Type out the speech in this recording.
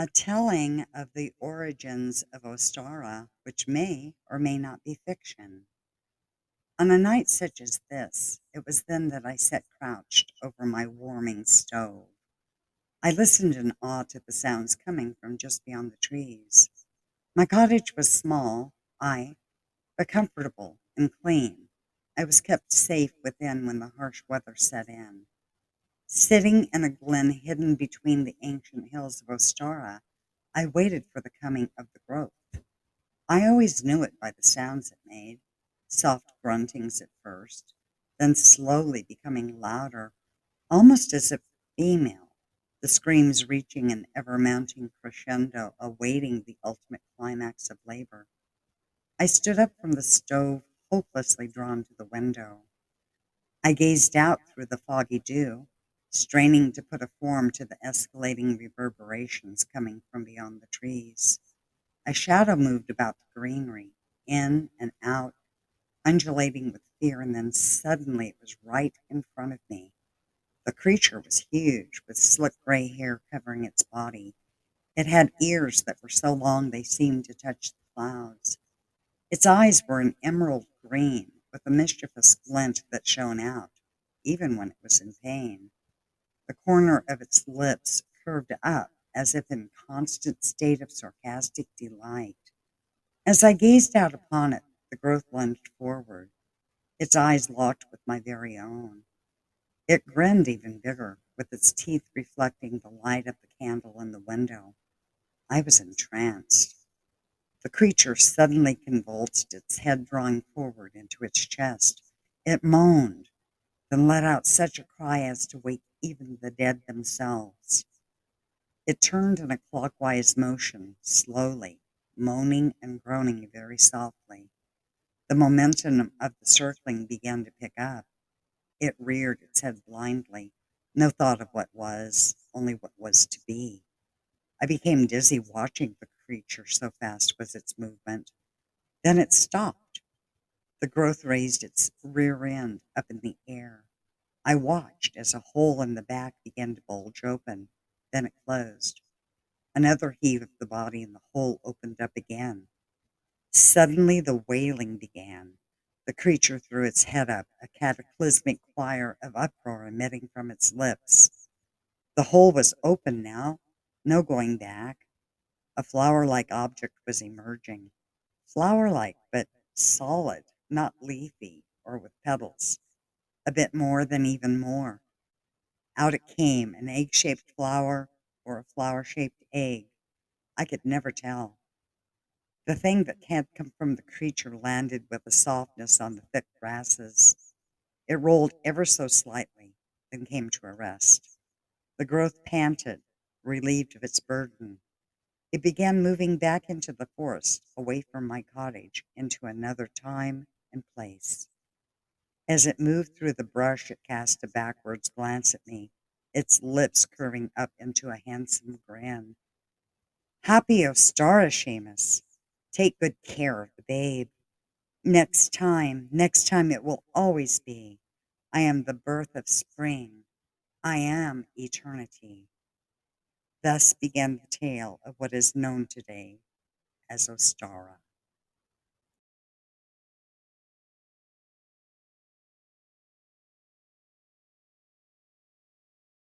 A telling of the origins of Ostara, which may or may not be fiction. On a night such as this, it was then that I sat crouched over my warming stove. I listened in awe to the sounds coming from just beyond the trees. My cottage was small, but comfortable and clean. I was kept safe within when the harsh weather set in. Sitting in a glen hidden between the ancient hills of Ostara, I waited for the coming of the growth. I always knew it by the sounds it made, soft gruntings at first, then slowly becoming louder, almost as if female, the screams reaching an ever mounting crescendo, awaiting the ultimate climax of labor. I stood up from the stove, hopelessly drawn to the window. I gazed out through the foggy dew, straining to put a form to the escalating reverberations coming from beyond the trees. A shadow moved about the greenery, in and out, undulating with fear, and then suddenly it was right in front of me. The creature was huge, with slick gray hair covering its body. It had ears that were so long they seemed to touch the clouds. Its eyes were an emerald green, with a mischievous glint that shone out, even when it was in pain. The corner of its lips curved up, as if in constant state of sarcastic delight. As I gazed out upon it, the growth lunged forward, its eyes locked with my very own. It grinned even bigger, with its teeth reflecting the light of the candle in the window. I was entranced. The creature suddenly convulsed, its head drawing forward into its chest. It moaned, then let out such a cry as to wake even the dead themselves. It turned in a clockwise motion, slowly, moaning and groaning very softly. The momentum of the circling began to pick up. It reared its head blindly, no thought of what was, only what was to be. I became dizzy watching the creature, so fast was its movement. Then it stopped. The growth raised its rear end up in the air. I watched as a hole in the back began to bulge open. Then it closed. Another heave of the body, and the hole opened up again. Suddenly the wailing began. The creature threw its head up, a cataclysmic choir of uproar emitting from its lips. The hole was open now, no going back. A flower-like object was emerging. Flower-like, but solid, not leafy or with petals. A bit more than even more. Out it came, an egg-shaped flower or a flower-shaped egg. I could never tell. The thing that had come from the creature landed with a softness on the thick grasses. It rolled ever so slightly, then came to a rest. The growth panted, relieved of its burden. It began moving back into the forest, away from my cottage, into another time and place. As it moved through the brush, it cast a backwards glance at me, its lips curving up into a handsome grin. Happy Ostara, Seamus. Take good care of the babe. Next time it will always be. I am the birth of spring. I am eternity. Thus began the tale of what is known today as Ostara.